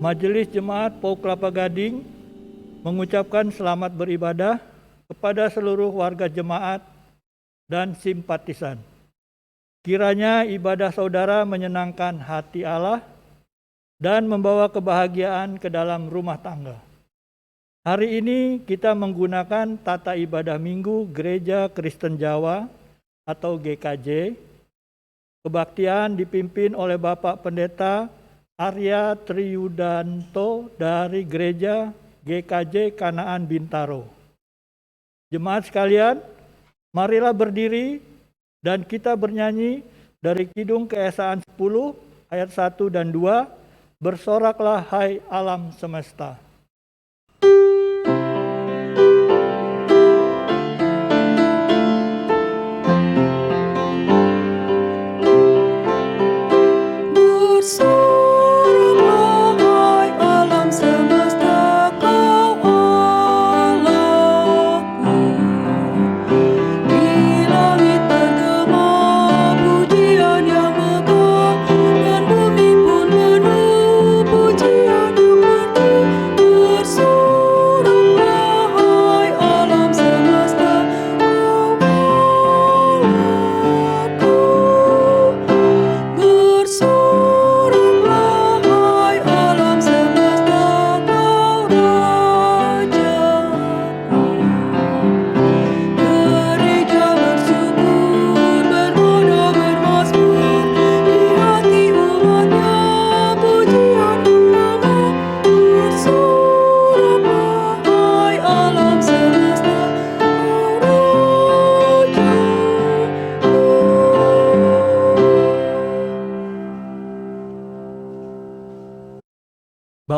Majelis Jemaat PAU Kelapa Gading mengucapkan selamat beribadah kepada seluruh warga jemaat dan simpatisan. Kiranya ibadah saudara menyenangkan hati Allah dan membawa kebahagiaan ke dalam rumah tangga. Hari ini kita menggunakan tata ibadah minggu Gereja Kristen Jawa atau GKJ. Kebaktian dipimpin oleh Bapak Pendeta Arya Triyudanto dari Gereja GKJ Kanaan Bintaro. Jemaat sekalian, marilah berdiri dan kita bernyanyi dari Kidung Keesaan 10 ayat 1 dan 2, bersoraklah hai alam semesta.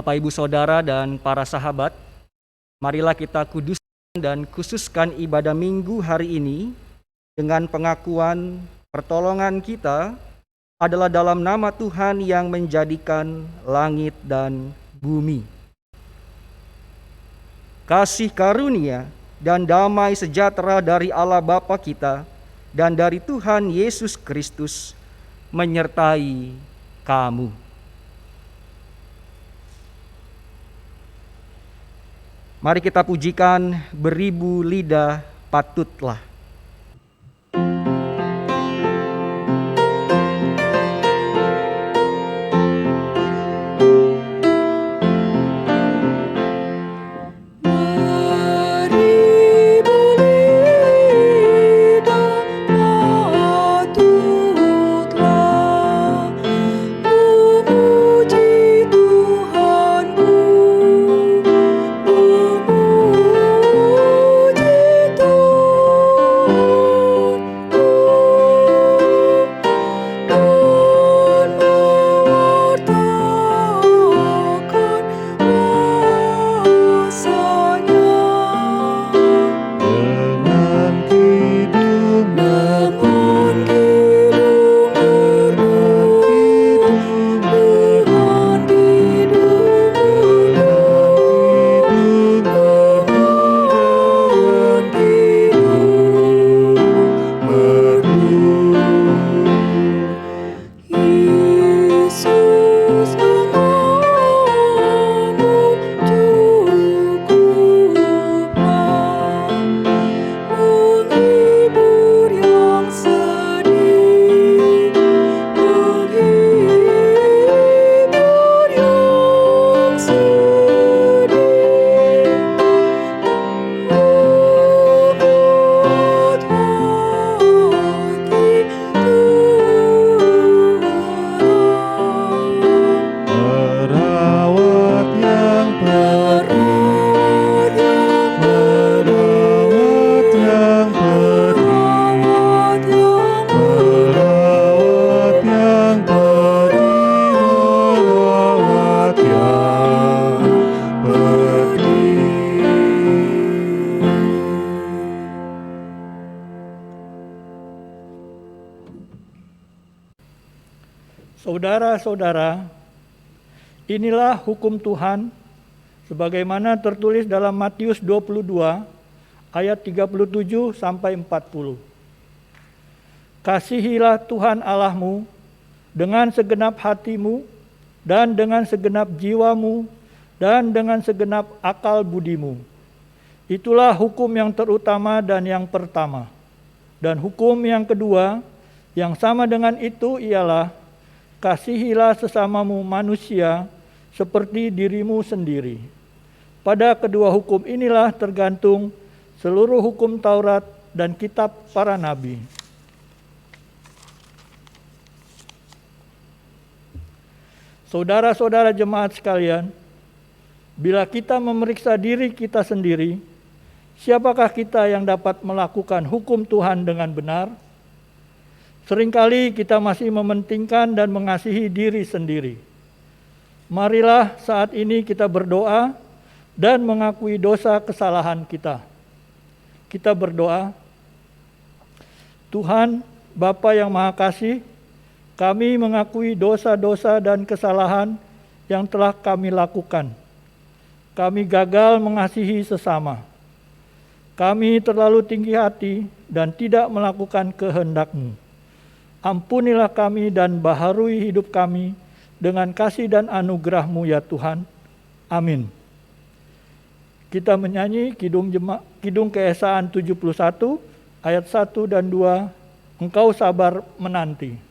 Bapak, Ibu, Saudara, dan para sahabat, marilah kita kuduskan dan khususkan ibadah minggu hari ini dengan pengakuan pertolongan kita adalah dalam nama Tuhan yang menjadikan langit dan bumi. Kasih karunia dan damai sejahtera dari Allah Bapa kita dan dari Tuhan Yesus Kristus menyertai kamu. Mari kita pujikan beribu lidah patutlah. Saudara-saudara, inilah hukum Tuhan sebagaimana tertulis dalam Matius 22 ayat 37 sampai 40. Kasihilah Tuhan Allahmu dengan segenap hatimu, dan dengan segenap jiwamu, dan dengan segenap akal budimu. Itulah hukum yang terutama dan yang pertama. Dan hukum yang kedua, yang sama dengan itu ialah, kasihilah sesamamu manusia seperti dirimu sendiri. Pada kedua hukum inilah tergantung seluruh hukum Taurat dan kitab para nabi. Saudara-saudara jemaat sekalian, bila kita memeriksa diri kita sendiri, siapakah kita yang dapat melakukan hukum Tuhan dengan benar? Seringkali kita masih mementingkan dan mengasihi diri sendiri. Marilah saat ini kita berdoa dan mengakui dosa kesalahan kita. Kita berdoa, Tuhan, Bapa yang Maha Kasih, kami mengakui dosa-dosa dan kesalahan yang telah kami lakukan. Kami gagal mengasihi sesama. Kami terlalu tinggi hati dan tidak melakukan kehendak-Mu. Ampunilah kami dan baharui hidup kami dengan kasih dan anugerah-Mu ya Tuhan. Amin. Kita menyanyi Kidung Keesaan 71 ayat 1 dan 2. Engkau sabar menanti.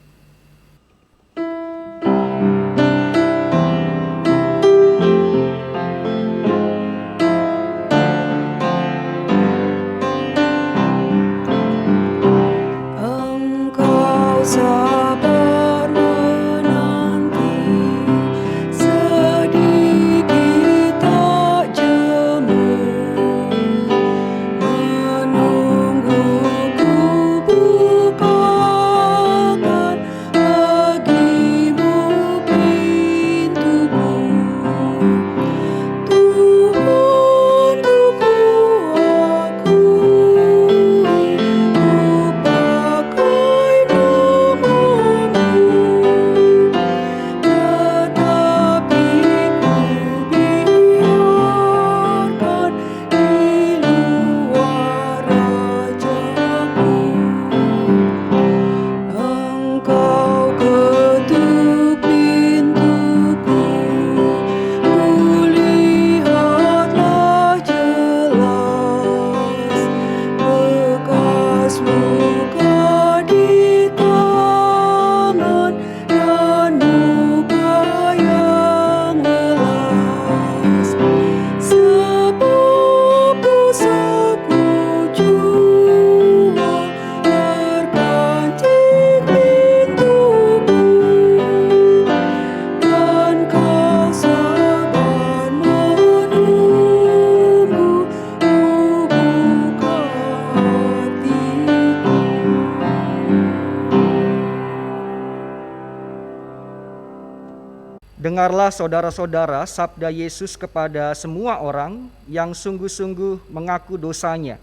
Dengarlah saudara-saudara sabda Yesus kepada semua orang yang sungguh-sungguh mengaku dosanya.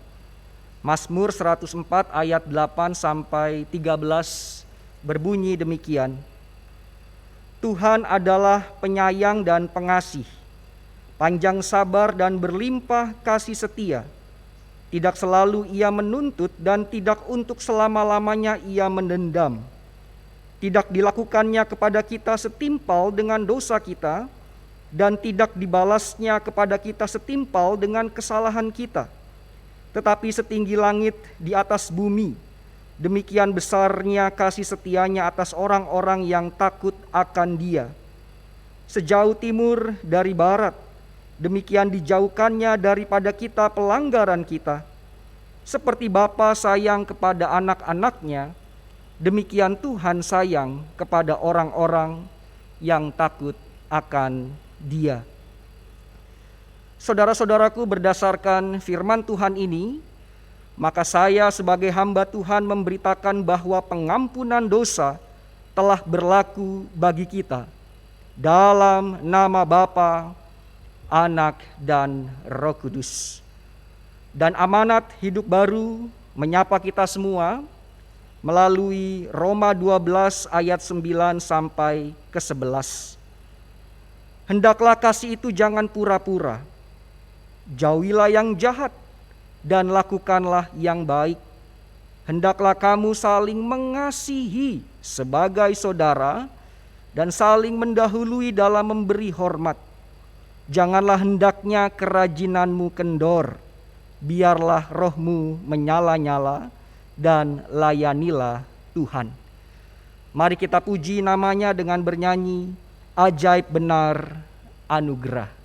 Mazmur 104 ayat 8 sampai 13 berbunyi demikian. Tuhan adalah penyayang dan pengasih, panjang sabar dan berlimpah kasih setia. Tidak selalu ia menuntut dan tidak untuk selama-lamanya ia mendendam. Tidak dilakukannya kepada kita setimpal dengan dosa kita, dan tidak dibalasnya kepada kita setimpal dengan kesalahan kita. Tetapi setinggi langit di atas bumi, demikian besarnya kasih setianya atas orang-orang yang takut akan Dia. Sejauh timur dari barat, demikian dijauhkannya daripada kita pelanggaran kita. Seperti Bapa sayang kepada anak-anaknya, demikian Tuhan sayang kepada orang-orang yang takut akan Dia. Saudara-saudaraku, berdasarkan firman Tuhan ini, maka saya sebagai hamba Tuhan memberitakan bahwa pengampunan dosa telah berlaku bagi kita dalam nama Bapa, Anak, dan Roh Kudus. Dan amanat hidup baru menyapa kita semua melalui Roma 12 ayat 9 sampai ke 11. Hendaklah kasih itu jangan pura-pura. Jauhilah yang jahat dan lakukanlah yang baik. Hendaklah kamu saling mengasihi sebagai saudara dan saling mendahului dalam memberi hormat. Janganlah hendaknya kerajinanmu kendor, biarlah rohmu menyala-nyala dan layanilah Tuhan. Mari kita puji namanya dengan bernyanyi, ajaib benar anugerah.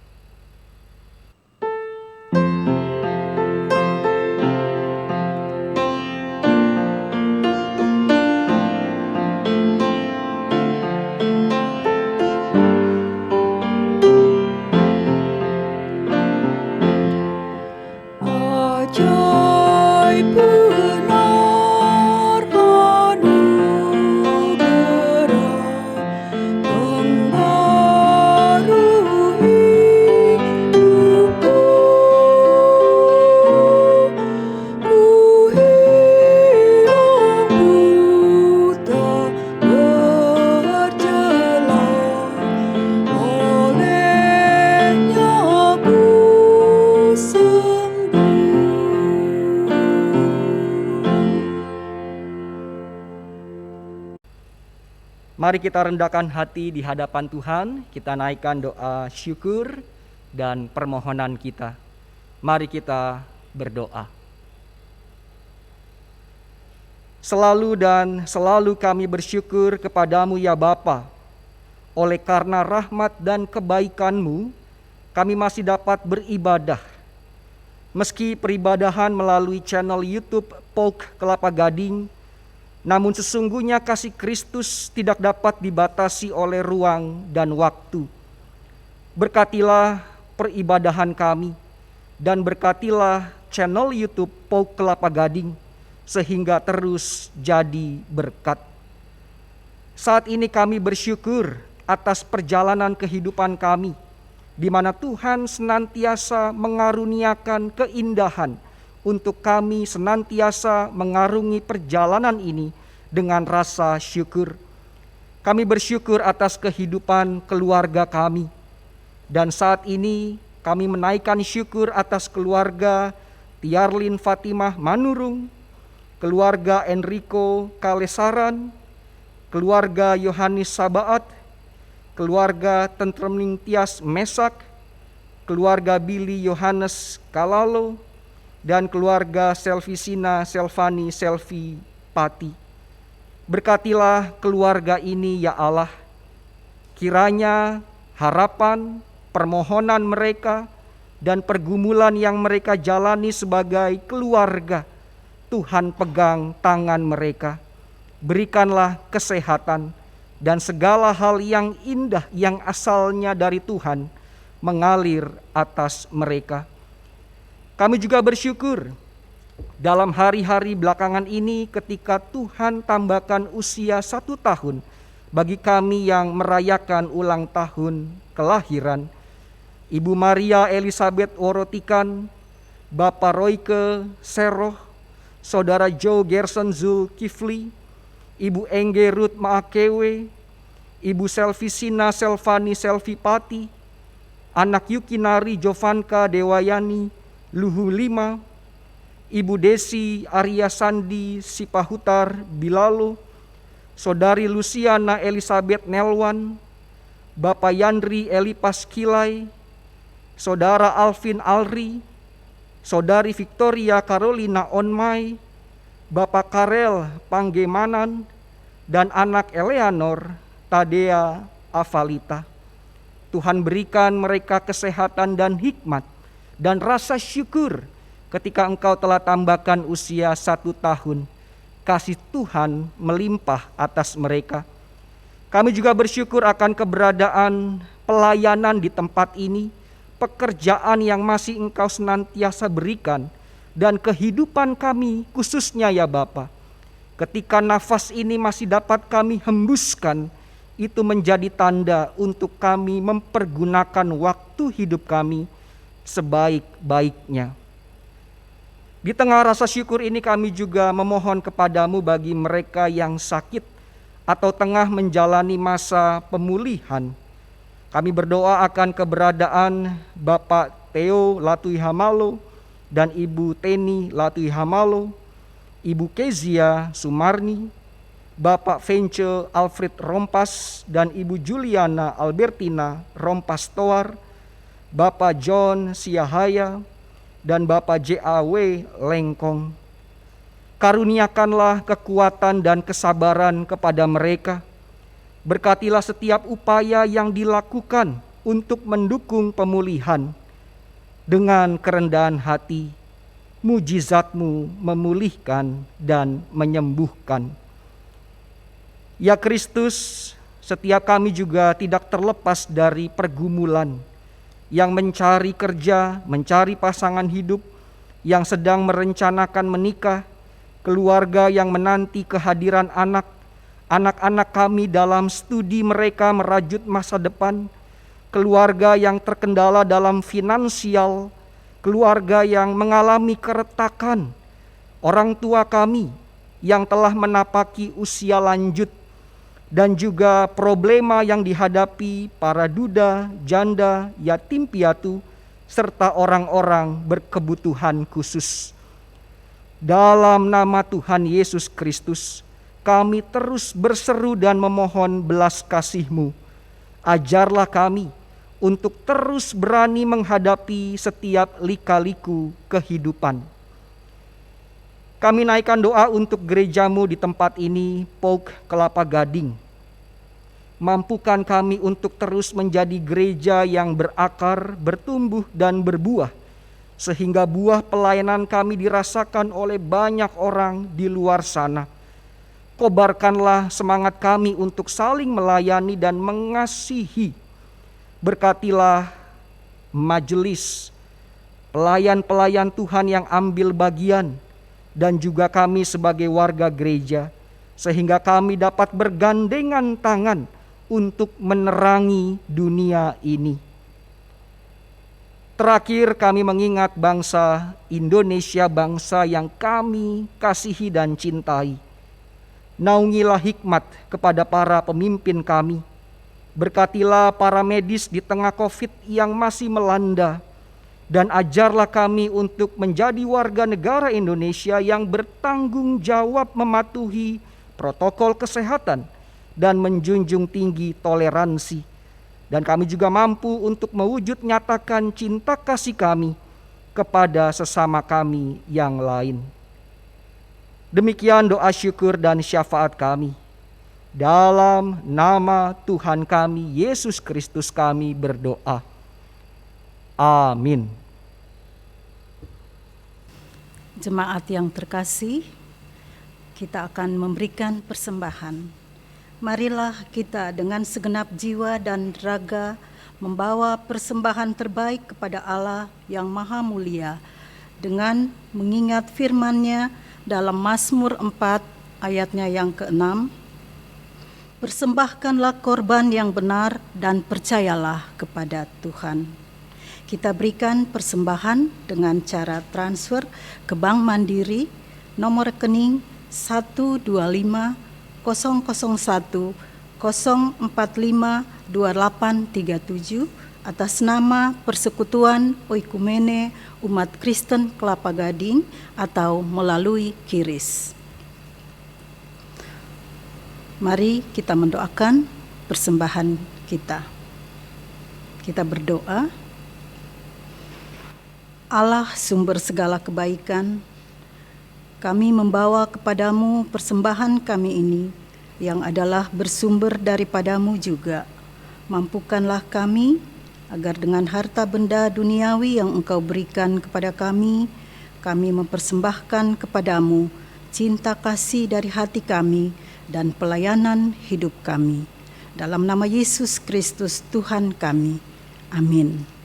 Ajaib benar anugerah pembaru hidupku. Ku hilang buta bercela, olehnya ku sembuh. Mari kita rendahkan hati di hadapan Tuhan, kita naikkan doa syukur dan permohonan kita. Mari kita berdoa. Selalu dan selalu kami bersyukur kepadamu ya Bapa. Oleh karena rahmat dan kebaikan-Mu, kami masih dapat beribadah. Meski peribadahan melalui channel YouTube POG Kelapa Gading, namun sesungguhnya kasih Kristus tidak dapat dibatasi oleh ruang dan waktu. Berkatilah peribadahan kami dan berkatilah channel YouTube POG Kelapa Gading sehingga terus jadi berkat. Saat ini kami bersyukur atas perjalanan kehidupan kami, di mana Tuhan senantiasa mengaruniakan keindahan untuk kami senantiasa mengarungi perjalanan ini dengan rasa syukur. Kami bersyukur atas kehidupan keluarga kami. Dan saat ini kami menaikkan syukur atas keluarga Tiarlin Fatimah Manurung, keluarga Enrico Kalesaran, keluarga Yohanes Sabaat, keluarga Tentremning Tias Mesak, keluarga Billy Yohanes Kalalo, dan keluarga Selvisina Selvani Selvi Pati. Berkatilah keluarga ini ya Allah. Kiranya harapan, permohonan mereka, dan pergumulan yang mereka jalani sebagai keluarga, Tuhan pegang tangan mereka. Berikanlah kesehatan dan segala hal yang indah yang asalnya dari Tuhan mengalir atas mereka. Kami juga bersyukur dalam hari-hari belakangan ini ketika Tuhan tambahkan usia 1 tahun bagi kami yang merayakan ulang tahun kelahiran. Ibu Maria Elizabeth Worotikan, Bapak Royke Seroh, Saudara Joe Gerson Zulkifli, Ibu Engge Ruth Maakewe, Ibu Selvisina Selvani Selvipati, anak Yukinari Jovanka Dewayani Luhu 5, Ibu Desi Arya Sandi Sipahutar Bilalo, Saudari Luciana Elizabeth Nelwan, Bapak Yandri Elipas Kilai, Saudara Alvin Alri, Saudari Victoria Carolina Onmai, Bapak Karel Panggemanan, dan anak Eleanor Tadea Avalita. Tuhan berikan mereka kesehatan dan hikmat dan rasa syukur ketika Engkau telah tambahkan usia 1 tahun. Kasih Tuhan melimpah atas mereka. Kami juga bersyukur akan keberadaan pelayanan di tempat ini, pekerjaan yang masih Engkau senantiasa berikan, dan kehidupan kami khususnya ya Bapa. Ketika nafas ini masih dapat kami hembuskan, itu menjadi tanda untuk kami mempergunakan waktu hidup kami sebaik-baiknya. Di tengah rasa syukur ini kami juga memohon kepadamu bagi mereka yang sakit atau tengah menjalani masa pemulihan. Kami berdoa akan keberadaan Bapak Theo Latui Hamalo dan Ibu Teni Latui Hamalo, Ibu Kezia Sumarni, Bapak Vence Alfred Rompas dan Ibu Juliana Albertina Rompas Toar, Bapak John Siahaya, dan Bapak J.A.W. Lengkong. Karuniakanlah kekuatan dan kesabaran kepada mereka. Berkatilah setiap upaya yang dilakukan untuk mendukung pemulihan. Dengan kerendahan hati, mujizat-Mu memulihkan dan menyembuhkan. Ya Kristus, setiap kami juga tidak terlepas dari pergumulan, yang mencari kerja, mencari pasangan hidup, yang sedang merencanakan menikah, keluarga yang menanti kehadiran anak, anak-anak kami dalam studi mereka merajut masa depan, keluarga yang terkendala dalam finansial, keluarga yang mengalami keretakan, orang tua kami yang telah menapaki usia lanjut, dan juga problema yang dihadapi para duda, janda, yatim piatu, serta orang-orang berkebutuhan khusus. Dalam nama Tuhan Yesus Kristus, kami terus berseru dan memohon belas kasih-Mu. Ajarlah kami untuk terus berani menghadapi setiap lika-liku kehidupan. Kami naikkan doa untuk gereja-Mu di tempat ini, POG Kelapa Gading. Mampukan kami untuk terus menjadi gereja yang berakar, bertumbuh, dan berbuah, sehingga buah pelayanan kami dirasakan oleh banyak orang di luar sana. Kobarkanlah semangat kami untuk saling melayani dan mengasihi. Berkatilah majelis, pelayan-pelayan Tuhan yang ambil bagian, dan juga kami sebagai warga gereja, sehingga kami dapat bergandengan tangan untuk menerangi dunia ini. Terakhir, kami mengingat bangsa Indonesia, bangsa yang kami kasihi dan cintai. Naungilah hikmat kepada para pemimpin kami. Berkatilah para medis di tengah COVID yang masih melanda, dan ajarlah kami untuk menjadi warga negara Indonesia yang bertanggung jawab mematuhi protokol kesehatan dan menjunjung tinggi toleransi. Dan kami juga mampu untuk mewujud nyatakan cinta kasih kami kepada sesama kami yang lain. Demikian doa syukur dan syafaat kami. Dalam nama Tuhan kami Yesus Kristus kami berdoa. Amin. Jemaat yang terkasih, kita akan memberikan persembahan. Marilah kita dengan segenap jiwa dan raga membawa persembahan terbaik kepada Allah yang Maha Mulia dengan mengingat firman-Nya dalam Mazmur 4 ayatnya yang ke-6. Persembahkanlah korban yang benar dan percayalah kepada Tuhan. Kita berikan persembahan dengan cara transfer ke Bank Mandiri, nomor rekening 125 001 045 2837 atas nama Persekutuan Oikumene Umat Kristen Kelapa Gading atau melalui QRIS. Mari kita mendoakan persembahan kita. Kita berdoa. Allah sumber segala kebaikan, kami membawa kepadamu persembahan kami ini yang adalah bersumber daripadamu juga. Mampukanlah kami agar dengan harta benda duniawi yang Engkau berikan kepada kami mempersembahkan kepadamu cinta kasih dari hati kami dan pelayanan hidup kami. Dalam nama Yesus Kristus Tuhan kami. Amin.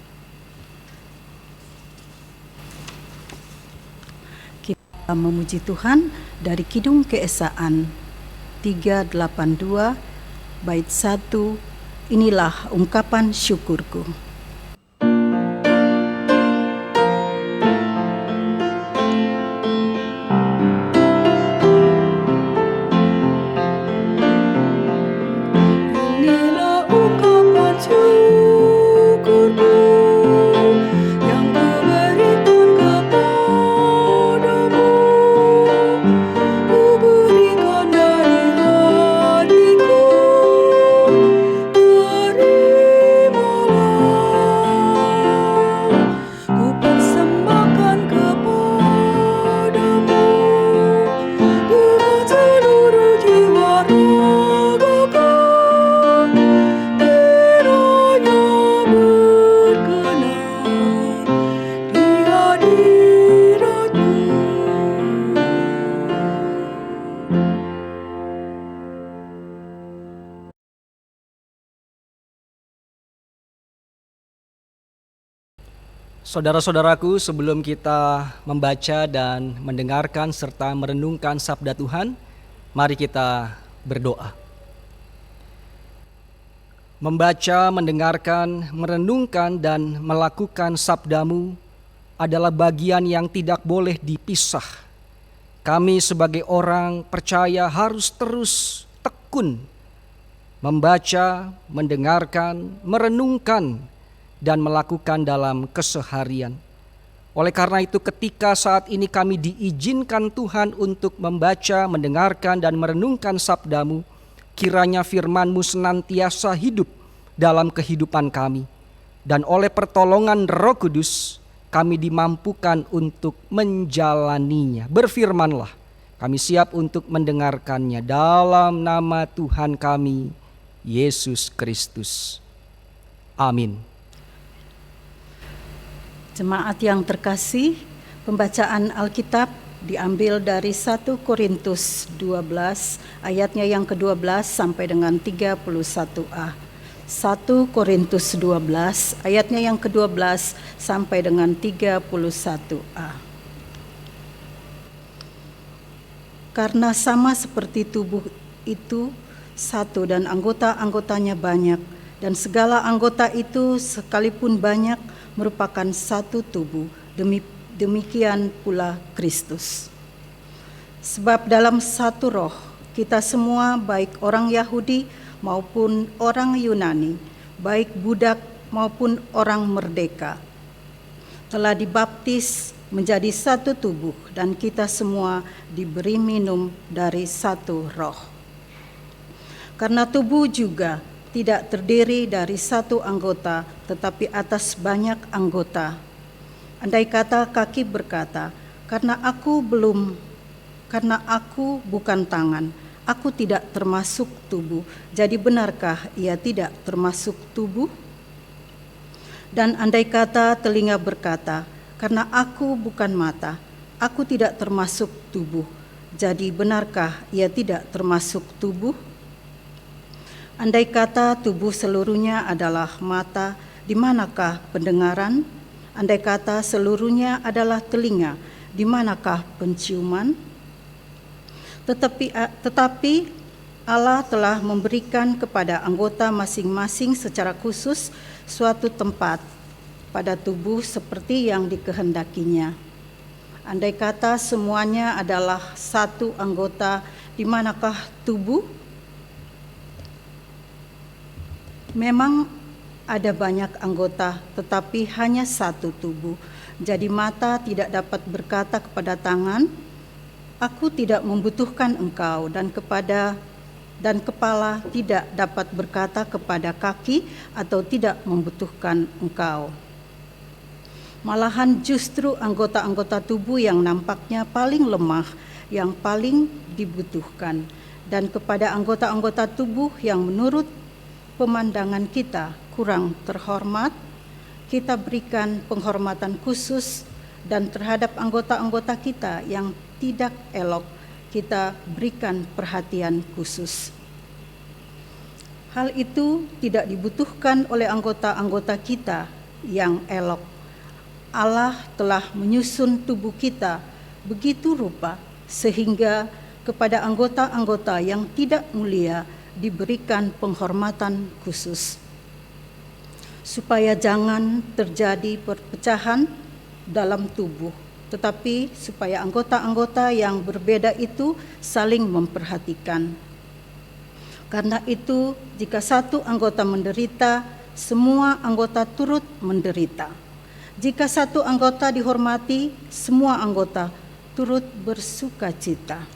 Kita memuji Tuhan dari Kidung Keesaan 382 bait 1. Inilah ungkapan syukurku. Inilah ungkapan syukurku yang kuberikan kepadamu. Kuberikan dari Saudara-saudaraku, sebelum kita membaca dan mendengarkan serta merenungkan sabda Tuhan, mari kita berdoa. Membaca, mendengarkan, merenungkan, dan melakukan sabdamu adalah bagian yang tidak boleh dipisah. Kami sebagai orang percaya harus terus tekun membaca, mendengarkan, merenungkan, dan melakukan dalam keseharian. Oleh karena itu, ketika saat ini kami diizinkan Tuhan untuk membaca, mendengarkan, dan merenungkan sabdamu, kiranya firman-Mu senantiasa hidup dalam kehidupan kami. Dan oleh pertolongan Roh Kudus, kami dimampukan untuk menjalaninya. Berfirmanlah, kami siap untuk mendengarkannya dalam nama Tuhan kami, Yesus Kristus. Amin. Jemaat yang terkasih, pembacaan Alkitab diambil dari 1 Korintus 12 ayatnya yang ke-12 sampai dengan 31a. 1 Korintus 12 ayatnya yang ke-12 sampai dengan 31a. Karena sama seperti tubuh itu satu dan anggota-anggotanya banyak, dan segala anggota itu sekalipun banyak merupakan satu tubuh, demikian pula Kristus. Sebab dalam satu roh kita semua, baik orang Yahudi maupun orang Yunani, baik budak maupun orang merdeka, telah dibaptis menjadi satu tubuh, dan kita semua diberi minum dari satu roh. Karena tubuh juga tidak terdiri dari satu anggota, tetapi atas banyak anggota. Andai kata kaki berkata, karena aku bukan tangan, aku tidak termasuk tubuh. Jadi benarkah ia tidak termasuk tubuh? Dan andai kata telinga berkata, karena aku bukan mata, aku tidak termasuk tubuh. Jadi benarkah ia tidak termasuk tubuh? Andai kata tubuh seluruhnya adalah mata, di manakah pendengaran? Andai kata seluruhnya adalah telinga, di manakah penciuman? Tetapi Allah telah memberikan kepada anggota masing-masing secara khusus suatu tempat pada tubuh seperti yang dikehendakinya. Andai kata semuanya adalah satu anggota, di manakah tubuh? Memang ada banyak anggota, tetapi hanya satu tubuh. Jadi mata tidak dapat berkata kepada tangan, aku tidak membutuhkan engkau, dan kepala tidak dapat berkata kepada kaki, atau tidak membutuhkan engkau. Malahan justru anggota-anggota tubuh yang nampaknya paling lemah, yang paling dibutuhkan. Dan kepada anggota-anggota tubuh yang menurut pemandangan kita kurang terhormat, kita berikan penghormatan khusus, dan terhadap anggota-anggota kita yang tidak elok, kita berikan perhatian khusus. Hal itu tidak dibutuhkan oleh anggota-anggota kita yang elok. Allah telah menyusun tubuh kita begitu rupa sehingga kepada anggota-anggota yang tidak mulia diberikan penghormatan khusus, supaya jangan terjadi perpecahan dalam tubuh, tetapi supaya anggota-anggota yang berbeda itu saling memperhatikan. Karena itu, jika satu anggota menderita, semua anggota turut menderita. Jika satu anggota dihormati, semua anggota turut bersukacita.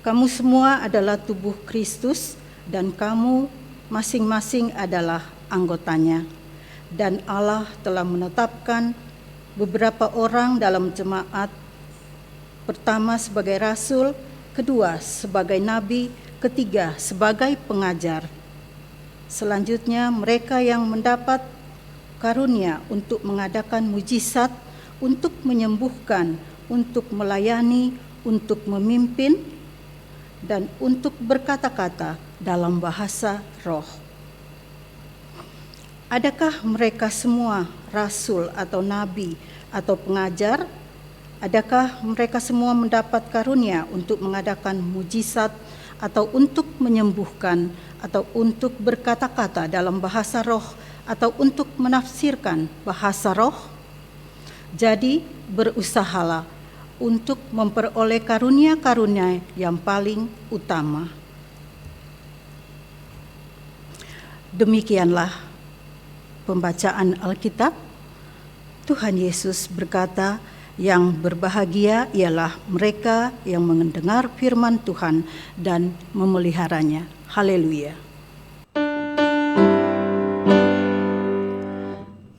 Kamu semua adalah tubuh Kristus, dan kamu masing-masing adalah anggotanya. Dan Allah telah menetapkan beberapa orang dalam jemaat, pertama sebagai rasul, kedua sebagai nabi, ketiga sebagai pengajar. Selanjutnya mereka yang mendapat karunia untuk mengadakan mujizat, untuk menyembuhkan, untuk melayani, untuk memimpin, dan untuk berkata-kata dalam bahasa roh. Adakah mereka semua rasul atau nabi atau pengajar? Adakah mereka semua mendapat karunia untuk mengadakan mujizat atau untuk menyembuhkan atau untuk berkata-kata dalam bahasa roh atau untuk menafsirkan bahasa roh? Jadi berusahalah untuk memperoleh karunia-karunia yang paling utama. Demikianlah pembacaan Alkitab. Tuhan Yesus berkata, yang berbahagia ialah mereka yang mendengar firman Tuhan dan memeliharanya. Haleluya.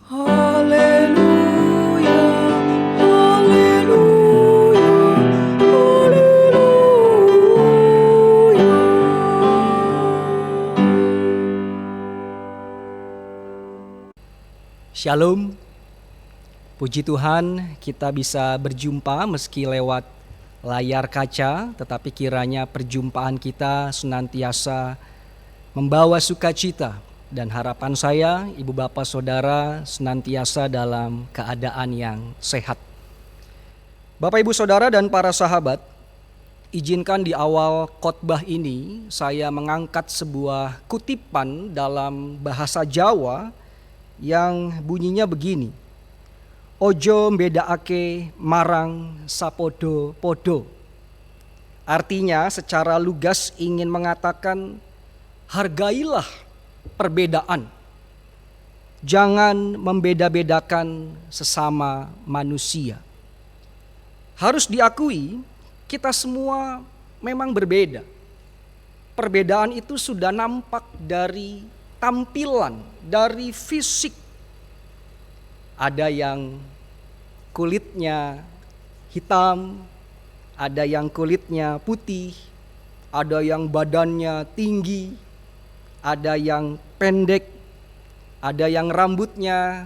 Haleluya, haleluya, haleluya. Shalom. Puji Tuhan, kita bisa berjumpa meski lewat layar kaca, tetapi kiranya perjumpaan kita senantiasa membawa sukacita, dan harapan saya, Ibu Bapak Saudara senantiasa dalam keadaan yang sehat. Bapak Ibu Saudara dan para sahabat, izinkan di awal khotbah ini saya mengangkat sebuah kutipan dalam bahasa Jawa yang bunyinya begini. Ojo mbedakake marang sapodo-podo. Artinya secara lugas ingin mengatakan hargailah perbedaan. Jangan membeda-bedakan sesama manusia. Harus diakui kita semua memang berbeda. Perbedaan itu sudah nampak dari tampilan, dari fisik. Ada yang kulitnya hitam, ada yang kulitnya putih, ada yang badannya tinggi, ada yang pendek, ada yang rambutnya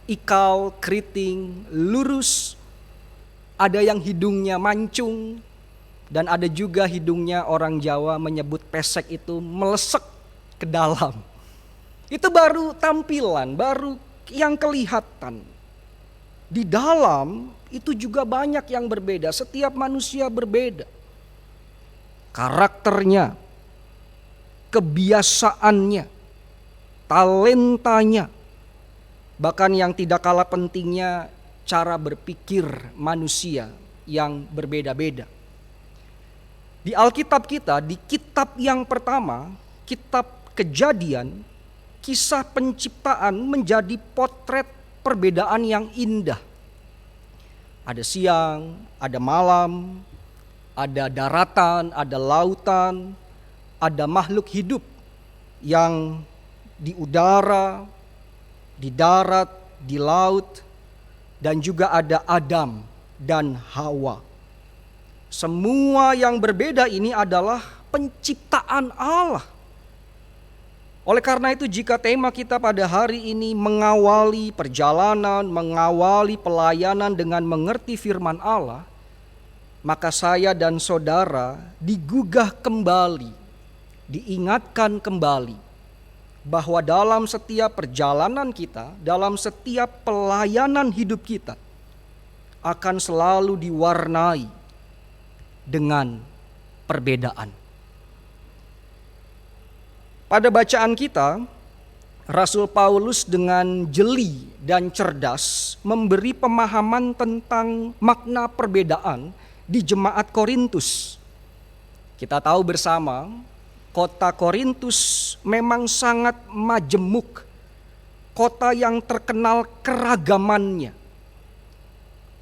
ikal, keriting, lurus, ada yang hidungnya mancung, dan ada juga hidungnya orang Jawa menyebut pesek itu melesek ke dalam. Itu baru tampilan, baru yang kelihatan. Di dalam itu juga banyak yang berbeda. Setiap manusia berbeda. Karakternya, kebiasaannya, talentanya, bahkan yang tidak kalah pentingnya cara berpikir manusia yang berbeda-beda. Di Alkitab kita, di kitab yang pertama, kitab Kejadian, kisah penciptaan menjadi potret perbedaan yang indah. Ada siang, ada malam, ada daratan, ada lautan, ada makhluk hidup yang di udara, di darat, di laut, dan juga ada Adam dan Hawa. Semua yang berbeda ini adalah penciptaan Allah. Oleh karena itu, jika tema kita pada hari ini mengawali perjalanan, mengawali pelayanan dengan mengerti firman Allah, maka saya dan saudara digugah kembali, diingatkan kembali bahwa dalam setiap perjalanan kita, dalam setiap pelayanan hidup kita akan selalu diwarnai dengan perbedaan. Pada bacaan kita, Rasul Paulus dengan jeli dan cerdas memberi pemahaman tentang makna perbedaan di jemaat Korintus. Kita tahu bersama, kota Korintus memang sangat majemuk, kota yang terkenal keragamannya.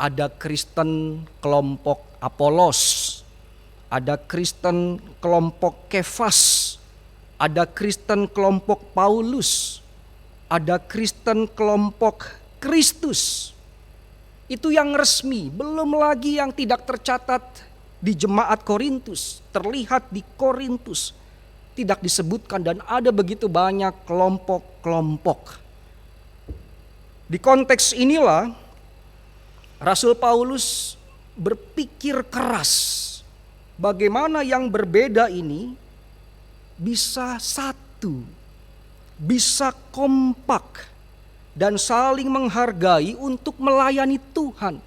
Ada Kristen kelompok Apolos, ada Kristen kelompok Kefas, ada Kristen kelompok Paulus, ada Kristen kelompok Kristus. Itu yang resmi, belum lagi yang tidak tercatat di jemaat Korintus, terlihat di Korintus, tidak disebutkan, dan ada begitu banyak kelompok-kelompok. Di konteks inilah Rasul Paulus berpikir keras bagaimana yang berbeda ini bisa satu, bisa kompak, dan saling menghargai untuk melayani Tuhan.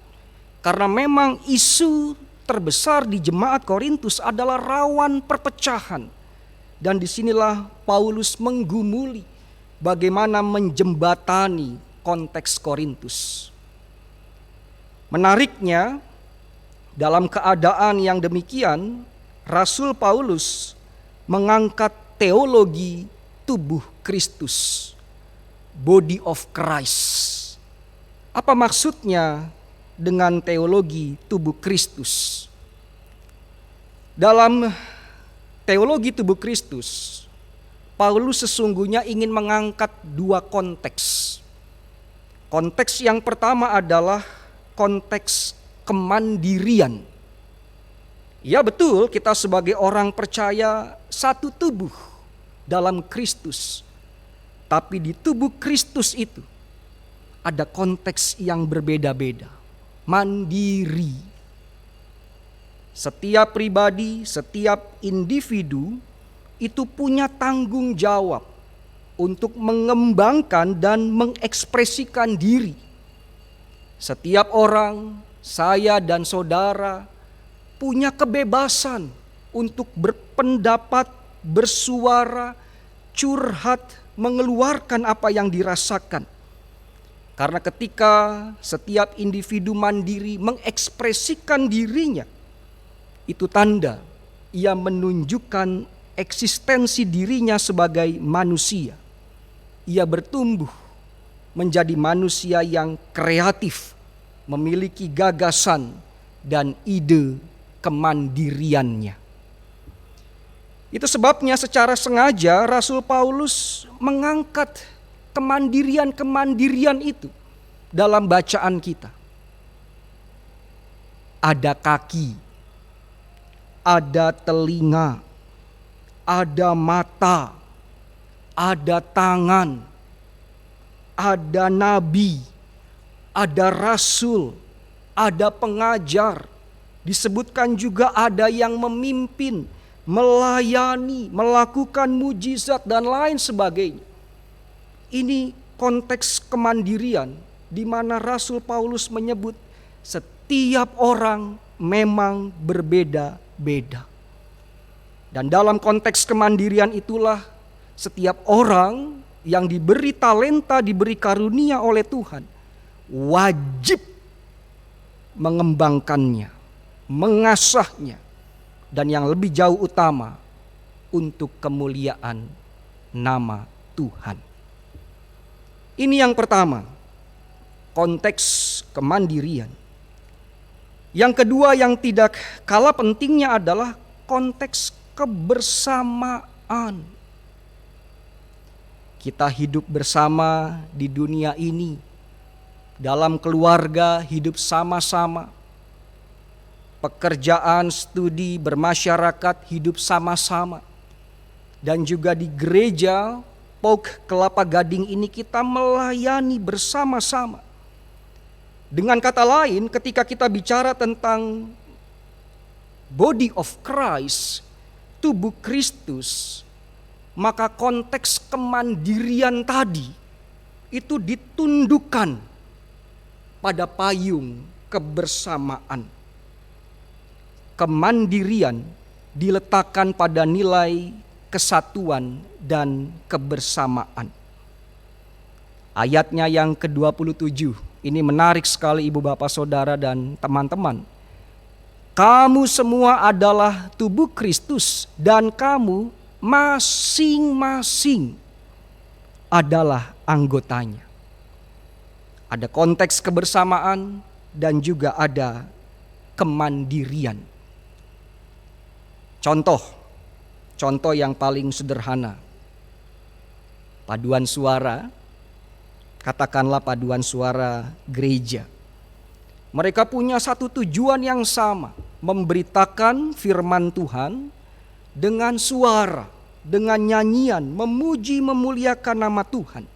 Karena memang isu terbesar di jemaat Korintus adalah rawan perpecahan. Dan disinilah Paulus menggumuli bagaimana menjembatani konteks Korintus. Menariknya, dalam keadaan yang demikian, Rasul Paulus mengangkat teologi tubuh Kristus, body of Christ. Apa maksudnya dengan teologi tubuh Kristus? Dalam teologi tubuh Kristus, Paulus sesungguhnya ingin mengangkat dua konteks. Konteks yang pertama adalah konteks kemandirian. Ya betul, kita sebagai orang percaya satu tubuh dalam Kristus. Tapi di tubuh Kristus itu ada konteks yang berbeda-beda. Mandiri. Setiap pribadi, setiap individu itu punya tanggung jawab untuk mengembangkan dan mengekspresikan diri. Setiap orang, saya dan saudara, punya kebebasan untuk berpendapat, bersuara, curhat, mengeluarkan apa yang dirasakan. Karena ketika setiap individu mandiri mengekspresikan dirinya, itu tanda ia menunjukkan eksistensi dirinya sebagai manusia. Ia bertumbuh menjadi manusia yang kreatif, memiliki gagasan dan ide kemandiriannya. Itu sebabnya secara sengaja Rasul Paulus mengangkat kemandirian itu dalam bacaan kita. Ada kaki, ada telinga, ada mata, ada tangan, ada nabi, ada rasul, ada pengajar. Disebutkan juga ada yang memimpin, melayani, melakukan mujizat dan lain sebagainya. Ini konteks kemandirian di mana Rasul Paulus menyebut setiap orang memang berbeda-beda. Dan dalam konteks kemandirian itulah setiap orang yang diberi talenta, diberi karunia oleh Tuhan, wajib mengembangkannya, mengasahnya, dan yang lebih jauh utama untuk kemuliaan nama Tuhan. Ini yang pertama, konteks kemandirian. Yang kedua yang tidak kalah pentingnya adalah konteks kebersamaan. Kita hidup bersama di dunia ini, dalam keluarga hidup sama-sama, pekerjaan, studi, bermasyarakat hidup sama-sama, dan juga di gereja POG Kelapa Gading ini kita melayani bersama-sama. Dengan kata lain, ketika kita bicara tentang body of Christ, tubuh Kristus, maka konteks kemandirian tadi itu ditundukkan pada payung kebersamaan. Kemandirian diletakkan pada nilai kesatuan dan kebersamaan. Ayatnya yang ke-27 ini menarik sekali ibu bapak saudara dan teman-teman. Kamu semua adalah tubuh Kristus dan kamu masing-masing adalah anggotanya. Ada konteks kebersamaan dan juga ada kemandirian. Contoh yang paling sederhana. Paduan suara, katakanlah paduan suara gereja. Mereka punya satu tujuan yang sama, memberitakan firman Tuhan dengan suara, dengan nyanyian, memuji memuliakan nama Tuhan.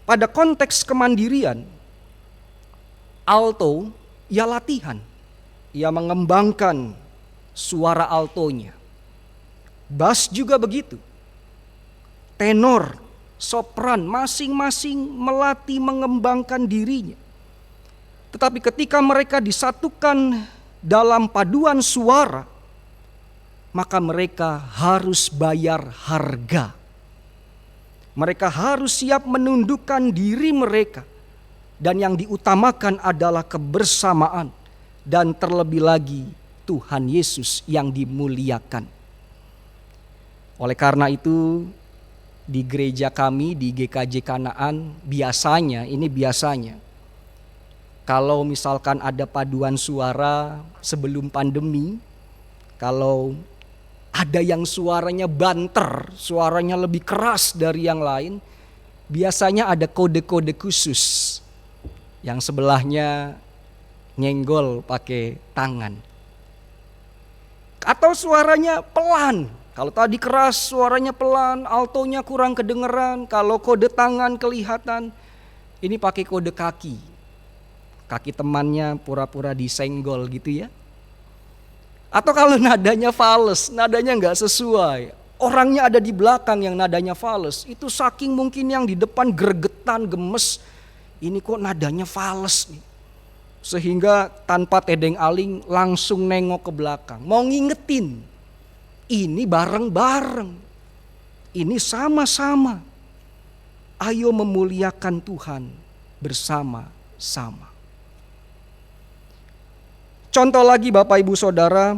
Pada konteks kemandirian, alto ia latihan, ia mengembangkan suara altonya. Bass juga begitu. Tenor sopran, masing-masing melatih mengembangkan dirinya. Tetapi ketika mereka disatukan dalam paduan suara, maka mereka harus bayar harga. Mereka harus siap menundukkan diri mereka. Dan yang diutamakan adalah kebersamaan. Dan terlebih lagi Tuhan Yesus yang dimuliakan. Oleh karena itu di gereja kami di GKJ Kanaan biasanya kalau misalkan ada paduan suara sebelum pandemi, kalau ada yang suaranya banter, suaranya lebih keras dari yang lain, biasanya ada kode-kode khusus. Yang sebelahnya nyenggol pakai tangan. Atau suaranya pelan. Kalau tadi keras suaranya pelan, altonya kurang kedengeran. Kalau kode tangan kelihatan, ini pakai kode kaki. Kaki temannya pura-pura disenggol gitu ya. Atau kalau nadanya fales, nadanya nggak sesuai. Orangnya ada di belakang yang nadanya fales. Itu saking mungkin yang di depan gregetan, gemes. Ini kok nadanya fales nih. Sehingga tanpa tedeng aling langsung nengok ke belakang. Mau ngingetin. Ini bareng-bareng. Ini sama-sama. Ayo memuliakan Tuhan bersama-sama. Contoh lagi Bapak Ibu Saudara,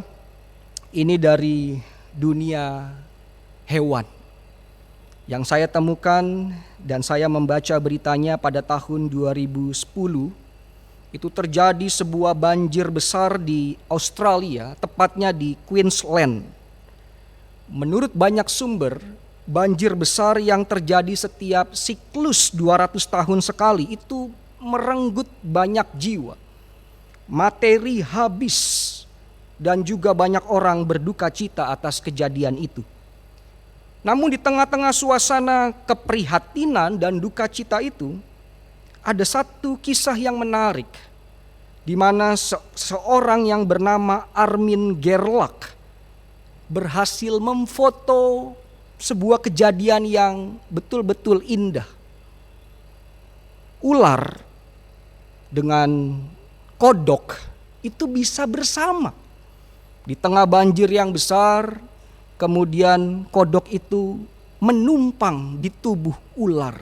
ini dari dunia hewan. Yang saya temukan dan saya membaca beritanya pada tahun 2010, itu terjadi sebuah banjir besar di Australia, tepatnya di Queensland. Menurut banyak sumber, banjir besar yang terjadi setiap siklus 200 tahun sekali itu merenggut banyak jiwa. Materi habis dan juga banyak orang berduka cita atas kejadian itu. Namun di tengah-tengah suasana keprihatinan dan duka cita itu, ada satu kisah yang menarik, di mana seorang yang bernama Armin Gerlach berhasil memfoto sebuah kejadian yang betul-betul indah. Ular dengan kodok itu bisa bersama di tengah banjir yang besar. Kemudian kodok itu menumpang di tubuh ular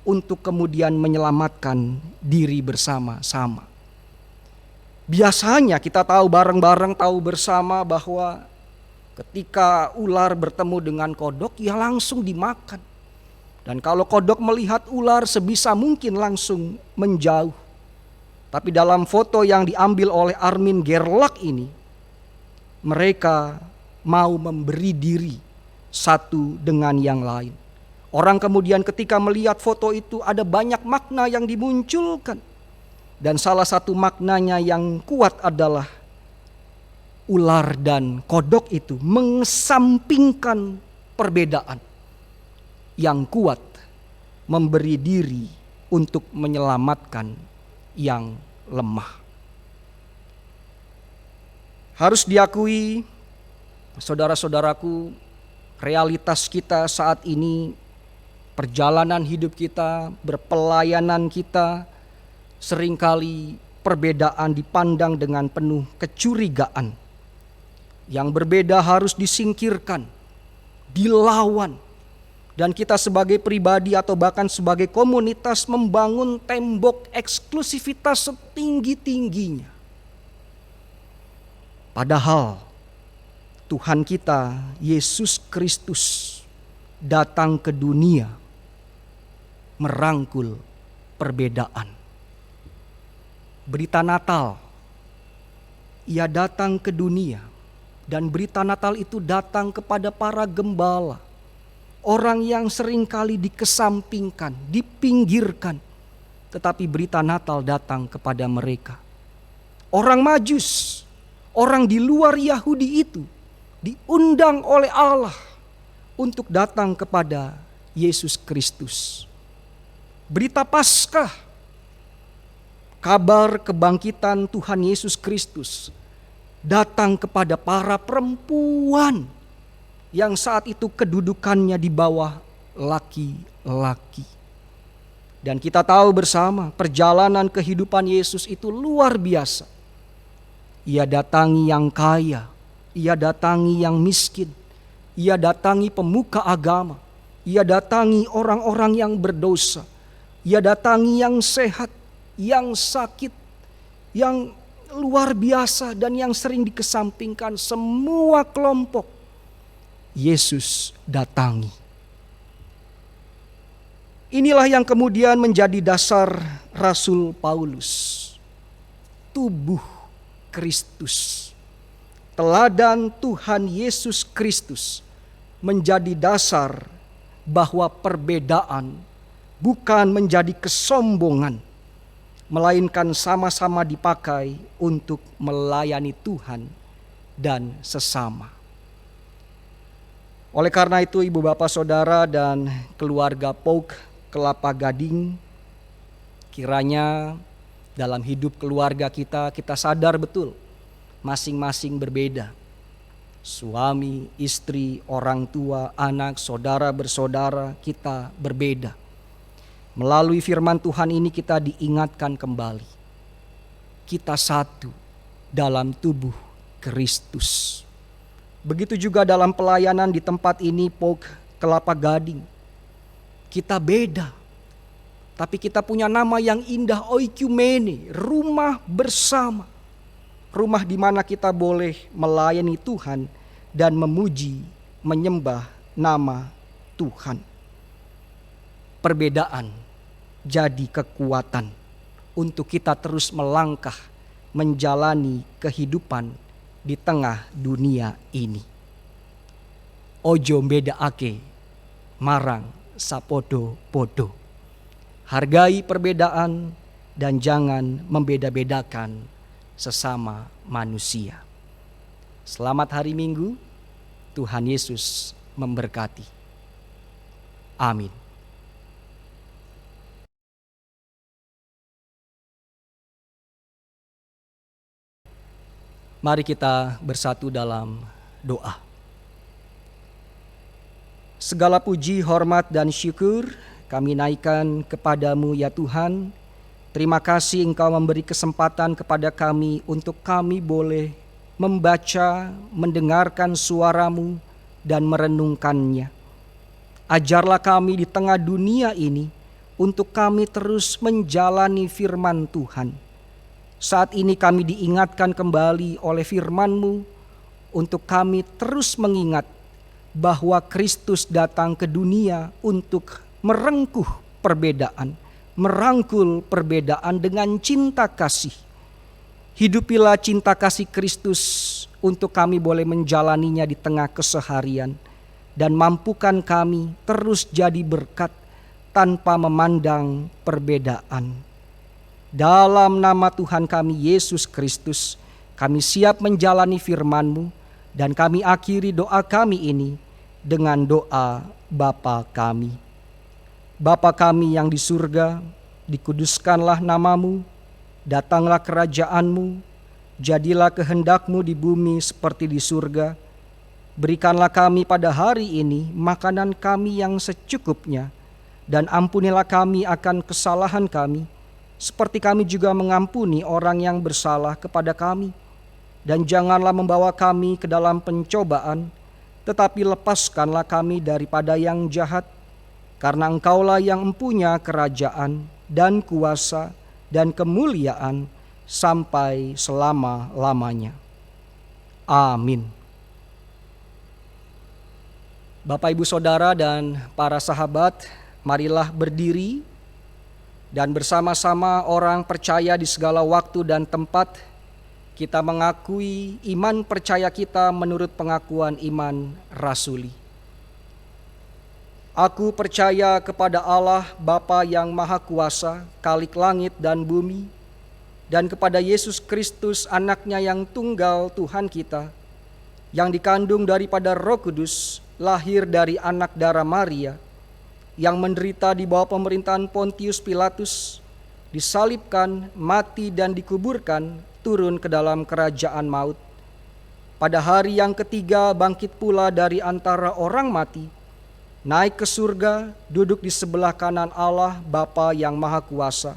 untuk kemudian menyelamatkan diri bersama-sama. Biasanya kita tahu bareng-bareng, tahu bersama bahwa ketika ular bertemu dengan kodok, ya langsung dimakan. Dan kalau kodok melihat ular sebisa mungkin langsung menjauh. Tapi dalam foto yang diambil oleh Armin Gerlach ini, mereka mau memberi diri satu dengan yang lain. Orang kemudian ketika melihat foto itu ada banyak makna yang dimunculkan. Dan salah satu maknanya yang kuat adalah ular dan kodok itu mengesampingkan perbedaan. Yang kuat memberi diri untuk menyelamatkan yang lemah. Harus diakui, saudara-saudaraku, realitas kita saat ini, perjalanan hidup kita, berpelayanan kita, seringkali perbedaan dipandang dengan penuh kecurigaan. Yang berbeda harus disingkirkan, dilawan. Dan kita sebagai pribadi atau bahkan sebagai komunitas membangun tembok eksklusivitas setinggi-tingginya. Padahal Tuhan kita, Yesus Kristus, datang ke dunia merangkul perbedaan. Berita Natal, Ia datang ke dunia, dan berita Natal itu datang kepada para gembala. Orang yang seringkali dikesampingkan, dipinggirkan. Tetapi berita Natal datang kepada mereka. Orang Majus, orang di luar Yahudi itu diundang oleh Allah untuk datang kepada Yesus Kristus. Berita Paskah, kabar kebangkitan Tuhan Yesus Kristus datang kepada para perempuan yang saat itu kedudukannya di bawah laki-laki. Dan kita tahu bersama perjalanan kehidupan Yesus itu luar biasa. Ia datangi yang kaya, ia datangi yang miskin, ia datangi pemuka agama, ia datangi orang-orang yang berdosa, ia datangi yang sehat, yang sakit, yang luar biasa dan yang sering dikesampingkan. Semua kelompok Yesus datangi. Inilah yang kemudian menjadi dasar Rasul Paulus. Tubuh Kristus, teladan Tuhan Yesus Kristus menjadi dasar bahwa perbedaan bukan menjadi kesombongan, melainkan sama-sama dipakai untuk melayani Tuhan dan sesama. Oleh karena itu, ibu bapak saudara dan keluarga POG Kelapa Gading, kiranya dalam hidup keluarga kita sadar betul masing-masing berbeda. Suami, istri, orang tua, anak, saudara bersaudara, kita berbeda. Melalui firman Tuhan ini kita diingatkan kembali. Kita satu dalam tubuh Kristus. Begitu juga dalam pelayanan di tempat ini POG Kelapa Gading. Kita beda, tapi kita punya nama yang indah, oikumene, rumah bersama. Rumah di mana kita boleh melayani Tuhan dan memuji, menyembah nama Tuhan. Perbedaan jadi kekuatan untuk kita terus melangkah menjalani kehidupan di tengah dunia ini. Ojo bedaake marang sapodo-podo. Hargai perbedaan dan jangan membeda-bedakan sesama manusia. Selamat hari Minggu, Tuhan Yesus memberkati. Amin. Mari kita bersatu dalam doa. Segala puji, hormat, dan syukur kami naikkan kepadamu ya Tuhan. Terima kasih Engkau memberi kesempatan kepada kami untuk kami boleh membaca, mendengarkan suara-Mu dan merenungkannya. Ajarlah kami di tengah dunia ini untuk kami terus menjalani firman Tuhan. Saat ini kami diingatkan kembali oleh firman-Mu untuk kami terus mengingat bahwa Kristus datang ke dunia untuk merengkuh perbedaan, merangkul perbedaan dengan cinta kasih. Hidupilah cinta kasih Kristus untuk kami boleh menjalaninya di tengah keseharian, dan mampukan kami terus jadi berkat tanpa memandang perbedaan. Dalam nama Tuhan kami Yesus Kristus, kami siap menjalani firman-Mu, dan kami akhiri doa kami ini dengan doa Bapa kami. Bapa kami yang di surga, dikuduskanlah nama-Mu, datanglah kerajaan-Mu, jadilah kehendak-Mu di bumi seperti di surga. Berikanlah kami pada hari ini makanan kami yang secukupnya, dan ampunilah kami akan kesalahan kami, seperti kami juga mengampuni orang yang bersalah kepada kami. Dan janganlah membawa kami ke dalam pencobaan, tetapi lepaskanlah kami daripada yang jahat. Karena Engkaulah yang mempunyai kerajaan dan kuasa dan kemuliaan sampai selama-lamanya. Amin. Bapak, Ibu, Saudara, dan para sahabat, marilah berdiri dan bersama-sama orang percaya di segala waktu dan tempat kita mengakui iman percaya kita menurut pengakuan iman rasuli. Aku percaya kepada Allah Bapa yang Maha Kuasa, Khalik langit dan bumi, dan kepada Yesus Kristus anaknya yang tunggal Tuhan kita, yang dikandung daripada Roh Kudus, lahir dari anak darah Maria, yang menderita di bawah pemerintahan Pontius Pilatus, disalibkan, mati dan dikuburkan, turun ke dalam kerajaan maut. Pada hari yang ketiga bangkit pula dari antara orang mati, naik ke surga, duduk di sebelah kanan Allah Bapa yang Maha Kuasa,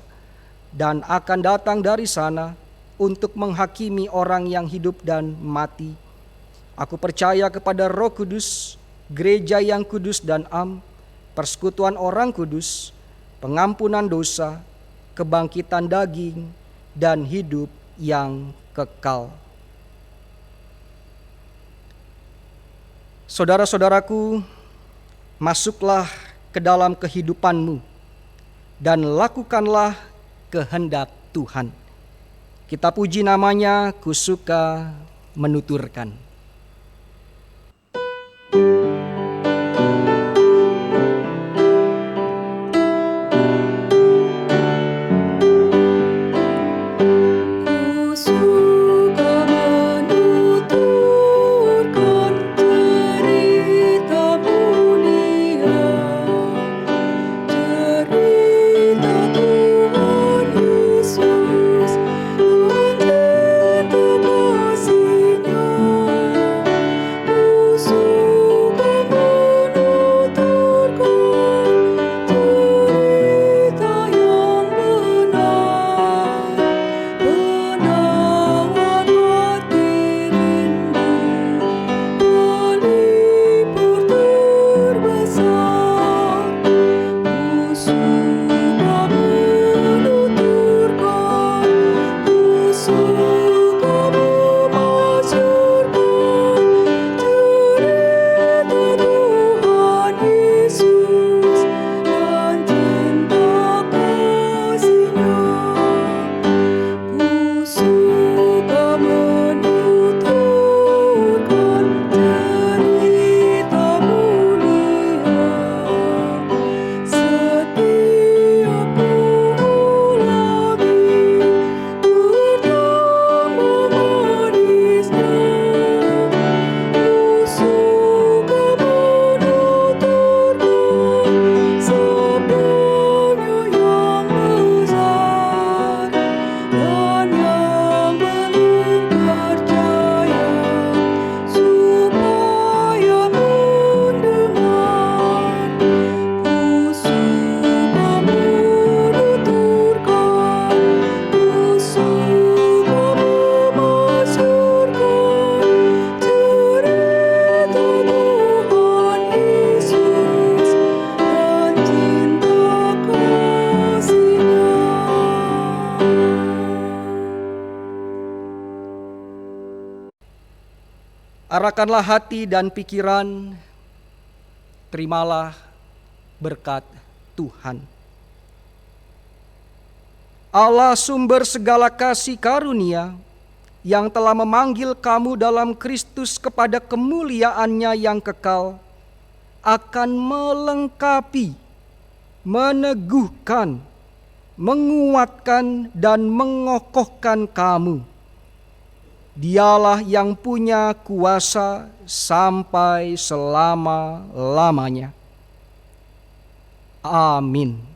dan akan datang dari sana untuk menghakimi orang yang hidup dan mati. Aku percaya kepada Roh Kudus, gereja yang kudus dan am, persekutuan orang kudus, pengampunan dosa, kebangkitan daging, dan hidup yang kekal. Saudara-saudaraku, masuklah ke dalam kehidupanmu dan lakukanlah kehendak Tuhan. Kita puji namanya, kusuka menuturkan. Arahkanlah hati dan pikiran, terimalah berkat Tuhan. Allah sumber segala kasih karunia, yang telah memanggil kamu dalam Kristus kepada kemuliaan-Nya yang kekal, akan melengkapi, meneguhkan, menguatkan, dan mengokohkan kamu. Dialah yang punya kuasa sampai selama-lamanya. Amin.